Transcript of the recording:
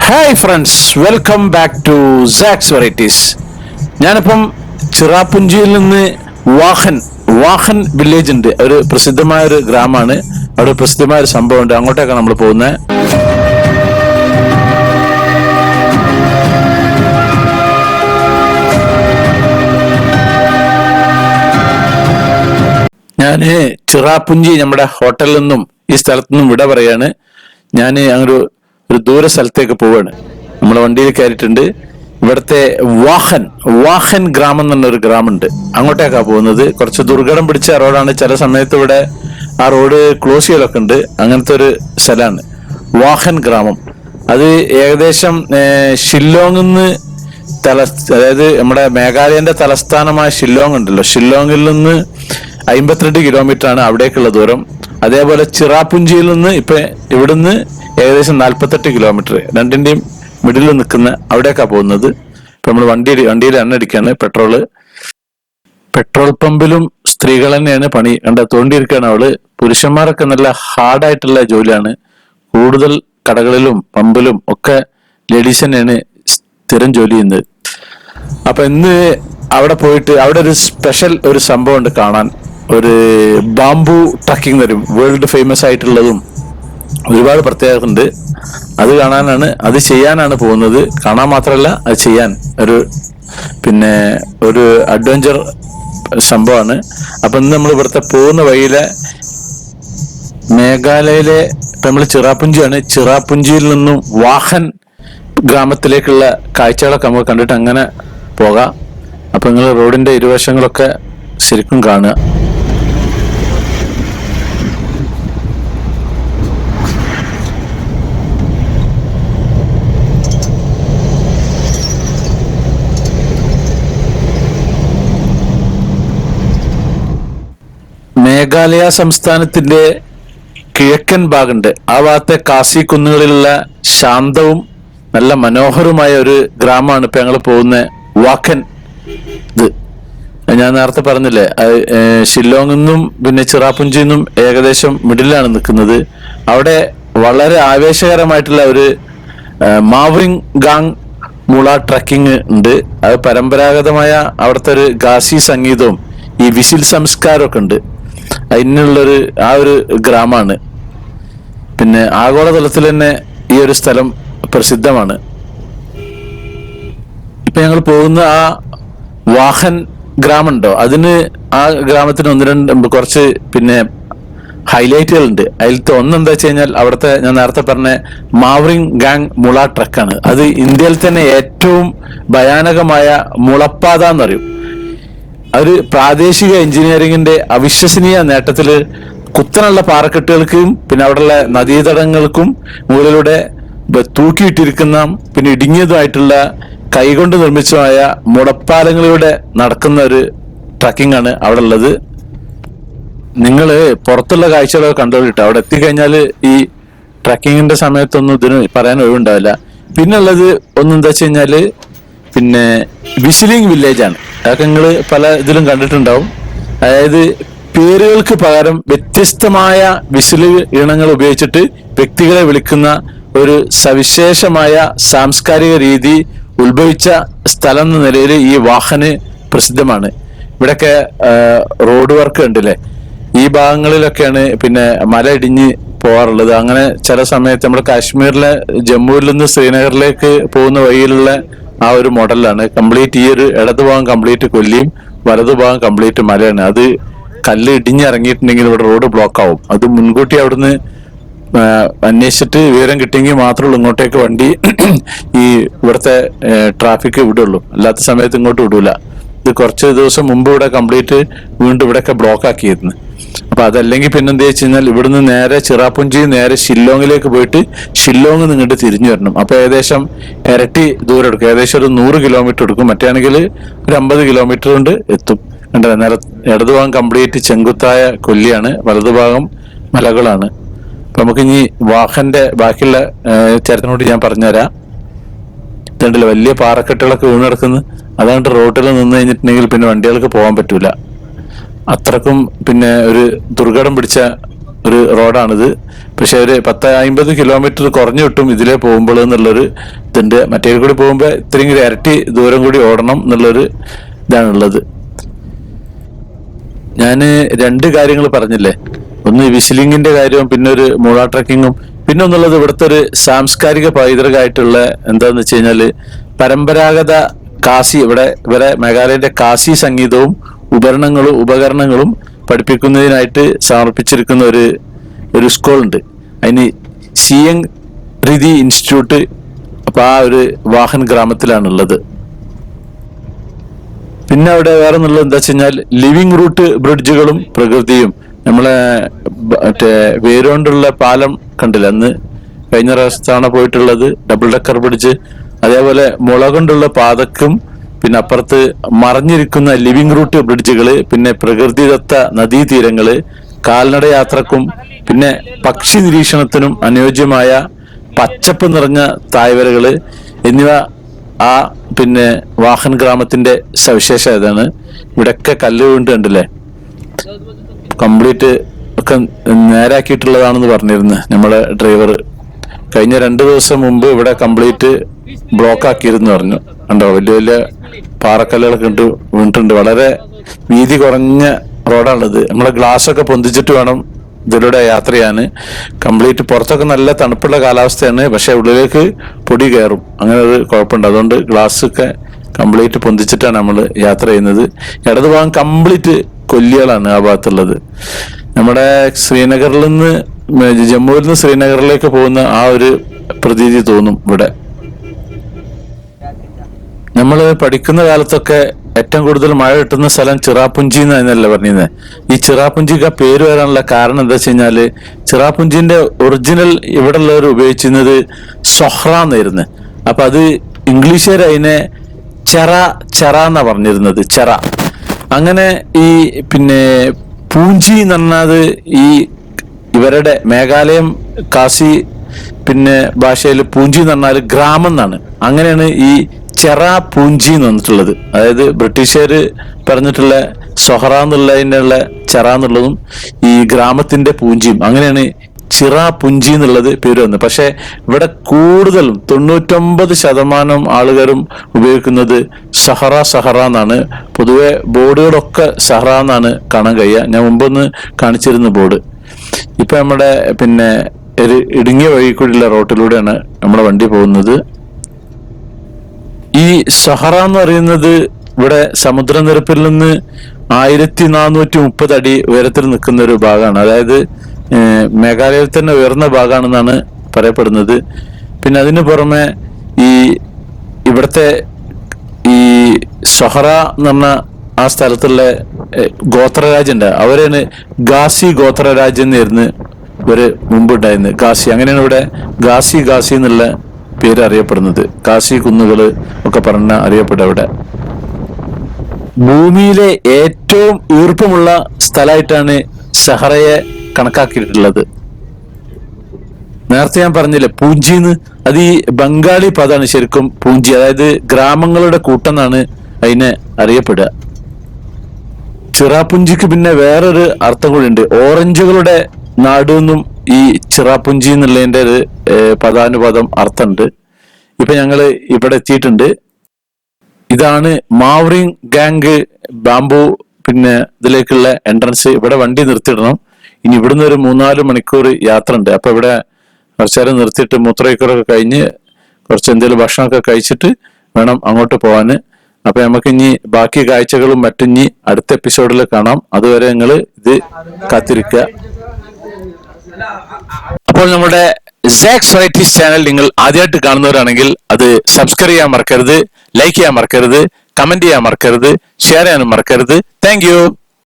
Hi friends, welcome back to Sax varieties. ഞാനിപ്പം ചിറാപുഞ്ചിയിൽ നിന്ന് വാഹൻ വില്ലേജ് ഉണ്ട്. ഒരു പ്രസിദ്ധമായ ഒരു ഗ്രാമമാണ്. അവിടെ പ്രസിദ്ധമായ ഒരു സംഭവം ഉണ്ട്. അങ്ങോട്ടേക്കാണ് നമ്മൾ പോകുന്നത്. ഞാന് ചിറാപുഞ്ചി നമ്മുടെ ഹോട്ടലിൽ നിന്നും ഈ സ്ഥലത്തു നിന്നും വിട പറയാണ്. ഞാൻ അങ്ങനെ ഒരു ദൂര സ്ഥലത്തേക്ക് പോവാണ്. നമ്മളെ വണ്ടിയിൽ കയറിയിട്ടുണ്ട്. ഇവിടുത്തെ വാഹൻ ഗ്രാമം എന്ന് പറഞ്ഞൊരു ഗ്രാമമുണ്ട്. അങ്ങോട്ടേക്കാണ് പോകുന്നത്. കുറച്ച് ദുർഘടം പിടിച്ച റോഡാണ്. ചില സമയത്ത് ഇവിടെ ആ റോഡ് ക്ലോസ് ചെയ്യലൊക്കെ ഉണ്ട്. അങ്ങനത്തെ ഒരു സ്ഥലമാണ് വാഹൻ ഗ്രാമം. അത് ഏകദേശം ഷില്ലോങ്ങിൽ നിന്ന് അതായത് നമ്മുടെ മേഘാലയന്റെ തലസ്ഥാനമായ ഷില്ലോങ് ഉണ്ടല്ലോ, ഷില്ലോങ്ങിൽ നിന്ന് 52 കിലോമീറ്റർ ആണ് അവിടേക്കുള്ള ദൂരം. അതേപോലെ ചിറാപുഞ്ചിയിൽ നിന്ന് ഇവിടുന്ന് ഏകദേശം 48 കിലോമീറ്റർ. രണ്ടിന്റെയും മിഡിൽ നിൽക്കുന്ന അവിടേക്കാണ് പോകുന്നത്. ഇപ്പൊ നമ്മൾ വണ്ടിയിൽ എണ്ണ അടിക്കാണ്. പെട്രോൾ പമ്പിലും സ്ത്രീകൾ തന്നെയാണ് പണി. തോണ്ടിയിരിക്കുകയാണ് അവള്. പുരുഷന്മാരൊക്കെ നല്ല ഹാർഡായിട്ടുള്ള ജോലിയാണ്. കൂടുതൽ കടകളിലും പമ്പിലും ഒക്കെ ലേഡീസ് തന്നെയാണ് സ്ഥിരം ജോലി ചെയ്യുന്നത്. അപ്പൊ ഇന്ന് അവിടെ പോയിട്ട് അവിടെ ഒരു സ്പെഷ്യൽ ഒരു സംഭവം ഉണ്ട് കാണാൻ. ഒരു ബാംബു ട്രക്കിംഗ് വരും. വേൾഡ് ഫേമസ് ആയിട്ടുള്ളതും ഒരുപാട് പ്രത്യേകത ഉണ്ട്. അത് ചെയ്യാനാണ് പോകുന്നത്. കാണാൻ മാത്രമല്ല, അത് ചെയ്യാൻ ഒരു അഡ്വഞ്ചർ സംഭവമാണ്. അപ്പൊ ഇന്ന് നമ്മൾ ഇവിടുത്തെ പോകുന്ന വഴിയിലെ മേഘാലയയിലെ നമ്മൾ ചിറാപുഞ്ചിയാണ്. ചിറാപുഞ്ചിയിൽ നിന്നും വാഹൻ ഗ്രാമത്തിലേക്കുള്ള കാഴ്ചകളൊക്കെ നമുക്ക് കണ്ടിട്ട് അങ്ങനെ പോകാം. അപ്പൊ നിങ്ങൾ റോഡിന്റെ ഇരുവശങ്ങളൊക്കെ ശരിക്കും കാണുക. മേഘാലയ സംസ്ഥാനത്തിന്റെ കിഴക്കൻ ഭാഗമുണ്ട്. ആ ഭാഗത്തെ കാസി കുന്നുകളിലുള്ള ശാന്തവും നല്ല മനോഹരമായ ഒരു ഗ്രാമമാണ് ഇപ്പൊ ഞങ്ങൾ പോകുന്ന വാഖൻ. ഞാൻ നേരത്തെ പറഞ്ഞില്ലേ, ഷില്ലോങ്ങിൽ നിന്നും പിന്നെ ചിറാപുഞ്ചിയിൽ നിന്നും ഏകദേശം മിഡിലാണ് നിൽക്കുന്നത്. അവിടെ വളരെ ആവേശകരമായിട്ടുള്ള ഒരു മാവറിംഗ് ഗാങ് മുള ട്രക്കിംഗ് ഉണ്ട്. അത് പരമ്പരാഗതമായ അവിടുത്തെ ഒരു ഗാസി സംഗീതവും ഈ വിസിൽ സംസ്കാരമൊക്കെ ഉണ്ട്. അതിനുള്ളൊരു ഒരു ഗ്രാമമാണ്. പിന്നെ ആഗോളതലത്തിൽ തന്നെ ഈ ഒരു സ്ഥലം പ്രസിദ്ധമാണ്. ഇപ്പൊ ഞങ്ങൾ പോകുന്ന ആ വാഹൻ ഗ്രാമമുണ്ടോ, ആ ഗ്രാമത്തിന് കുറച്ച് ഹൈലൈറ്റുകളുണ്ട്. അതിലത്തെ ഒന്നെന്താ വെച്ച് കഴിഞ്ഞാൽ അവിടുത്തെ ഞാൻ നേരത്തെ പറഞ്ഞ മാവറിംഗ് ഗാങ് മുള ട്രക്കാണ്. അത് ഇന്ത്യയിൽ തന്നെ ഏറ്റവും ഭയാനകമായ മുളപ്പാത എന്ന് പറയും. ഒരു പ്രാദേശിക എഞ്ചിനീയറിംഗിന്റെ അവിശ്വസനീയ നേട്ടത്തില് കുത്തനുള്ള പാറക്കെട്ടുകൾക്കും പിന്നെ അവിടെയുള്ള നദീതടങ്ങൾക്കും മുകളിലൂടെ തൂക്കിയിട്ടിരിക്കുന്ന പിന്നെ ഇടുങ്ങിയതുമായിട്ടുള്ള കൈകൊണ്ട് നിർമ്മിച്ചമായ മുളപ്പാലങ്ങളിലൂടെ നടക്കുന്ന ഒരു ട്രക്കിംഗ് ആണ് അവിടെ ഉള്ളത്. നിങ്ങൾ പുറത്തുള്ള കാഴ്ചകളൊക്കെ കണ്ടോളിട്ടോ. അവിടെ എത്തിക്കഴിഞ്ഞാല് ഈ ട്രക്കിങ്ങിന്റെ സമയത്തൊന്നും ഇതിന് പറയാൻ ഒഴിവുണ്ടാവില്ല. പിന്നെ ഉള്ളത് ഒന്നെന്താ വെച്ച് കഴിഞ്ഞാല് വിസിലിംഗ് വില്ലേജ് ആണ്. അതൊക്കെ നിങ്ങൾ പല ഇതിലും കണ്ടിട്ടുണ്ടാവും. അതായത് പേരുകൾക്ക് പകരം വ്യത്യസ്തമായ വിസില് ഈണങ്ങൾ ഉപയോഗിച്ചിട്ട് വ്യക്തികളെ വിളിക്കുന്ന ഒരു സവിശേഷമായ സാംസ്കാരിക രീതി ഉത്ഭവിച്ച സ്ഥലം എന്ന നിലയിൽ ഈ വാഹന് പ്രസിദ്ധമാണ്. ഇവിടെയൊക്കെ റോഡ് വർക്ക് ഉണ്ടല്ലേ, ഈ ഭാഗങ്ങളിലൊക്കെയാണ് മല ഇടിഞ്ഞ് പോകാറുള്ളത്. അങ്ങനെ ചില സമയത്ത് നമ്മുടെ കാശ്മീരിലെ ജമ്മുവിൽ നിന്ന് ശ്രീനഗറിലേക്ക് പോകുന്ന വഴിയിലുള്ള ആ ഒരു മോഡലാണ്. കംപ്ലീറ്റ് ഈ ഒരു ഇടതുഭാഗം കംപ്ലീറ്റ് കൊല്ലിയും വലതുഭാഗം കംപ്ലീറ്റ് മലയാണ്. അത് കല്ല് ഇടിഞ്ഞിറങ്ങിയിട്ടുണ്ടെങ്കിൽ ഇവിടെ റോഡ് ബ്ലോക്ക് ആവും. അത് മുൻകൂട്ടി അവിടുന്ന് അന്വേഷിച്ചിട്ട് വിവരം കിട്ടിയെങ്കിൽ മാത്രമേ ഉള്ളൂ ഇങ്ങോട്ടേക്ക് വണ്ടി ഈ ഇവിടുത്തെ ട്രാഫിക് വിടുള്ളൂ. അല്ലാത്ത സമയത്ത് ഇങ്ങോട്ട് വിടൂല. ഇത് കുറച്ച് ദിവസം മുമ്പ് ഇവിടെ കംപ്ലീറ്റ് വീണ്ടും ഇവിടെയൊക്കെ ബ്ലോക്ക് ആക്കിയിരുന്നു. അപ്പൊ അതല്ലെങ്കിൽ പിന്നെന്താ വെച്ച് കഴിഞ്ഞാൽ ഇവിടുന്ന് നേരെ ചിറാപുഞ്ചി നേരെ ഷില്ലോങ്ങിലേക്ക് പോയിട്ട് ഷില്ലോങ് നിങ്ങോട്ട് തിരിഞ്ഞു വരണം. അപ്പൊ ഏകദേശം ഇരട്ടി ദൂരം എടുക്കും. ഏകദേശം ഒരു 100 കിലോമീറ്റർ എടുക്കും. മറ്റാണെങ്കിൽ ഒരു 50 കിലോമീറ്റർ കൊണ്ട് എത്തും. ഇടതുഭാഗം കംപ്ലീറ്റ് ചെങ്കുത്തായ കൊല്ലിയാണ്, വലതുഭാഗം മലകളാണ്. അപ്പൊ നമുക്ക് ഇനി വാഹന്റെ ബാക്കിയുള്ള ചരിത്രനോട് ഞാൻ പറഞ്ഞുതരാം. ഇതുണ്ടല്ലോ വലിയ പാറക്കെട്ടുകളൊക്കെ വീണെടുക്കുന്നത്. അതുകൊണ്ട് റോഡിൽ നിന്ന് കഴിഞ്ഞിട്ടുണ്ടെങ്കിൽ പിന്നെ വണ്ടികൾക്ക് പോകാൻ പറ്റൂല. അത്രക്കും ഒരു ദുർഘടം പിടിച്ച ഒരു റോഡാണിത്. പക്ഷെ ഒരു 10-50 കിലോമീറ്റർ കുറഞ്ഞു കിട്ടും ഇതിലെ പോകുമ്പോൾ എന്നുള്ളൊരു ഇതുണ്ട്. മറ്റേ കൂടി പോകുമ്പോൾ ഇത്രയും കൂടി ഇരട്ടി ദൂരം കൂടി ഓടണം എന്നുള്ളൊരു ഇതാണുള്ളത്. ഞാൻ 2 കാര്യങ്ങൾ പറഞ്ഞില്ലേ, ഒന്ന് വിസിലിങ്ങിന്റെ കാര്യവും പിന്നെ ഒരു മൂള ട്രക്കിങ്ങും, പിന്നെ ഒന്നുള്ളത് ഇവിടുത്തെ ഒരു സാംസ്കാരിക പൈതൃകമായിട്ടുള്ള എന്താന്ന് വെച്ച് കഴിഞ്ഞാല് പരമ്പരാഗത കാസി, ഇവരെ മേഘാലയന്റെ കാസി സംഗീതവും ഉപകരണങ്ങളും പഠിപ്പിക്കുന്നതിനായിട്ട് സമർപ്പിച്ചിരിക്കുന്ന ഒരു സ്കൂളുണ്ട്. അതിന് സിയങ് റിതി ഇൻസ്റ്റിറ്റ്യൂട്ട്. അപ്പൊ ആ ഒരു വാഹൻ ഗ്രാമത്തിലാണുള്ളത്. പിന്നെ അവിടെ വേറെ എന്നുള്ളത് എന്താ വെച്ച് കഴിഞ്ഞാൽ ലിവിങ് റൂട്ട് ബ്രിഡ്ജുകളും പ്രകൃതിയും. നമ്മളെ മറ്റേ വേരുകൊണ്ടുള്ള പാലം കണ്ടില്ല, അന്ന് കഴിഞ്ഞ പ്രാവശ്യത്താണ് പോയിട്ടുള്ളത്, ഡബിൾ ഡെക്കർ ബ്രിഡ്ജ്. അതേപോലെ മുള കൊണ്ടുള്ള പാതക്കും പിന്നെ അപ്പുറത്ത് മറഞ്ഞിരിക്കുന്ന ലിവിങ് റൂട്ട് ബ്രിഡ്ജുകള്, പിന്നെ പ്രകൃതിദത്ത നദീതീരങ്ങള്, കാൽനട യാത്രക്കും പിന്നെ പക്ഷി നിരീക്ഷണത്തിനും അനുയോജ്യമായ പച്ചപ്പ് നിറഞ്ഞ തായ്വരകള് എന്നിവ ആ പിന്നെ വാഹൻ ഗ്രാമത്തിന്റെ സവിശേഷതയാണ്. ഇവിടെയൊക്കെ കല്ല് വീണ്ട് കണ്ടില്ലേ, കംപ്ലീറ്റ് ഒക്കെ നേരാക്കിയിട്ടുള്ളതാണെന്ന് പറഞ്ഞിരുന്നു നമ്മളെ ഡ്രൈവർ. കഴിഞ്ഞ 2 ദിവസം മുമ്പ് ഇവിടെ കംപ്ലീറ്റ് ബ്ലോക്ക് ആക്കിയിരുന്നു പറഞ്ഞു. കണ്ടോ, വലിയ വലിയ പാറക്കല്ലുകളൊക്കെ വീണിട്ടുണ്ട്. വളരെ വീതി കുറഞ്ഞ റോഡാണത്. നമ്മളെ ഗ്ലാസ് ഒക്കെ പൊന്തിച്ചിട്ട് വേണം ഇതിലൂടെ യാത്ര ചെയ്യാൻ. കംപ്ലീറ്റ് പുറത്തൊക്കെ നല്ല തണുപ്പുള്ള കാലാവസ്ഥയാണ്, പക്ഷെ ഉള്ളിലേക്ക് പൊടി കയറും, അങ്ങനെ ഒരു കുഴപ്പമുണ്ട്. അതുകൊണ്ട് ഗ്ലാസ് ഒക്കെ കംപ്ലീറ്റ് പൊന്തിച്ചിട്ടാണ് നമ്മൾ യാത്ര ചെയ്യുന്നത്. ഇടത് ഭാഗം കംപ്ലീറ്റ് കൊല്ലികളാണ് ആ ഭാഗത്തുള്ളത്. നമ്മുടെ ശ്രീനഗറിൽ നിന്ന് ജമ്മുവിൽ നിന്ന് ശ്രീനഗറിലേക്ക് പോകുന്ന ആ ഒരു പ്രതീതി തോന്നും ഇവിടെ. നമ്മൾ പഠിക്കുന്ന കാലത്തൊക്കെ ഏറ്റവും കൂടുതൽ മഴ കിട്ടുന്ന സ്ഥലം ചിറാപുഞ്ചി എന്നല്ലേ പറഞ്ഞിരുന്നത്. ഈ ചിറാപുഞ്ചിക്ക് ആ പേര് വരാനുള്ള കാരണം എന്താ വെച്ച് കഴിഞ്ഞാല് ചിറാപുഞ്ചിന്റെ ഒറിജിനൽ ഇവിടെ ഉള്ളവർ ഉപയോഗിച്ചിരുന്നത് സൊഹ്റ എന്നായിരുന്നു. അപ്പൊ അത് ഇംഗ്ലീഷുകാർ അതിനെ ചെറ എന്നാ പറഞ്ഞിരുന്നത്, ചെറ. അങ്ങനെ ഈ പിന്നെ പൂഞ്ചി എന്ന് പറഞ്ഞത് ഈ ഇവരുടെ മേഘാലയം കാസി പിന്നെ ഭാഷയിൽ പൂഞ്ചി എന്ന് പറഞ്ഞാൽ ഗ്രാമം എന്നാണ്. അങ്ങനെയാണ് ഈ ചെറ പൂഞ്ചി എന്ന് വന്നിട്ടുള്ളത്. അതായത് ബ്രിട്ടീഷുകാര് പറഞ്ഞിട്ടുള്ള സൊഹറ എന്നുള്ളതിനുള്ള ചെറ എന്നുള്ളതും ഈ ഗ്രാമത്തിന്റെ പൂഞ്ചിയും, അങ്ങനെയാണ് ചിറ പുഞ്ചി എന്നുള്ളത് പേര് വന്നത്. പക്ഷെ ഇവിടെ കൂടുതലും 99% ആളുകാരും ഉപയോഗിക്കുന്നത് സഹറ എന്നാണ്. പൊതുവെ ബോർഡുകളൊക്കെ സഹറ എന്നാണ് കാണാൻ കഴിയുക. ഞാൻ മുമ്പൊന്ന് കാണിച്ചിരുന്നു ബോർഡ്. ഇപ്പൊ നമ്മുടെ പിന്നെ ഒരു ഇടുങ്ങിയ വഴി കൂടിയുള്ള റോട്ടിലൂടെയാണ് നമ്മുടെ വണ്ടി പോകുന്നത്. ഈ സഹറ എന്ന് പറയുന്നത് ഇവിടെ സമുദ്രനിരപ്പിൽ നിന്ന് 1430 അടി ഉയരത്തിൽ നിൽക്കുന്ന ഒരു ഭാഗമാണ്. അതായത് മേഘാലയയിൽ തന്നെ ഉയർന്ന ഭാഗമാണെന്നാണ് പറയപ്പെടുന്നത്. പിന്നെ അതിന് പുറമെ ഈ ഇവിടുത്തെ ഈ സൊഹറ എന്ന് പറഞ്ഞ ആ സ്ഥലത്തുള്ള ഗോത്രരാജുണ്ട്, അവരാണ് ഗാസി ഗോത്രരാജ് എന്നായിരുന്നു ഇവര് മുമ്പ് ഉണ്ടായിരുന്നത്. ഗാസി, അങ്ങനെയാണ് ഇവിടെ ഗാസി എന്നുള്ള പേര് അറിയപ്പെടുന്നത്. ഗാസി കുന്നുകള് ഒക്കെ പറഞ്ഞ അറിയപ്പെടുക. ഇവിടെ ഭൂമിയിലെ ഏറ്റവും ഈർപ്പമുള്ള സ്ഥലമായിട്ടാണ് സഹറയെ കണക്കാക്കിയിട്ടുള്ളത്. നേരത്തെ ഞാൻ പറഞ്ഞില്ലേ പൂഞ്ചിന്ന്, അത് ഈ ബംഗാളി പദമാണ് ശരിക്കും പൂഞ്ചി. അതായത് ഗ്രാമങ്ങളുടെ കൂട്ടം എന്നാണ് അതിനെ അറിയപ്പെടുക. ചിറാപുഞ്ചിക്ക് പിന്നെ വേറൊരു അർത്ഥം കൂടി ഉണ്ട്. ഓറഞ്ചുകളുടെ നാട് എന്നും ഈ ചിറാപുഞ്ചി എന്നുള്ളതിന്റെ ഒരു പദാനുപദം അർത്ഥമുണ്ട്. ഇപ്പൊ ഞങ്ങള് ഇവിടെ എത്തിയിട്ടുണ്ട്. ഇതാണ് മാവറിങ് ഗാങ് ബാംബു പിന്നെ ഇതിലേക്കുള്ള എൻട്രൻസ്. ഇവിടെ വണ്ടി നിർത്തിയിടണം. ഇനി ഇവിടുന്ന് ഒരു 3-4 മണിക്കൂർ യാത്ര ഉണ്ട്. അപ്പൊ ഇവിടെ കുറച്ചേരം നിർത്തിയിട്ട് മൂത്രമൊക്കെ കഴിഞ്ഞ് കുറച്ച് എന്തെങ്കിലും ഭക്ഷണമൊക്കെ കഴിച്ചിട്ട് വേണം അങ്ങോട്ട് പോവാന്. അപ്പൊ നമുക്ക് ഇനി ബാക്കി കാഴ്ചകളും മറ്റും ഇനി അടുത്ത എപ്പിസോഡിൽ കാണാം. അതുവരെ നിങ്ങൾ ഇത് കാത്തിരിക്കുക. അപ്പോൾ നമ്മുടെ സാക്സ് വെറൈറ്റീസ് ചാനൽ നിങ്ങൾ ആദ്യമായിട്ട് കാണുന്നവരാണെങ്കിൽ അത് സബ്സ്ക്രൈബ് ചെയ്യാൻ മറക്കരുത്, ലൈക്ക് ചെയ്യാൻ മറക്കരുത്, കമന്റ് ചെയ്യാൻ മറക്കരുത്, ഷെയർ ചെയ്യാനും മറക്കരുത്. Thank you.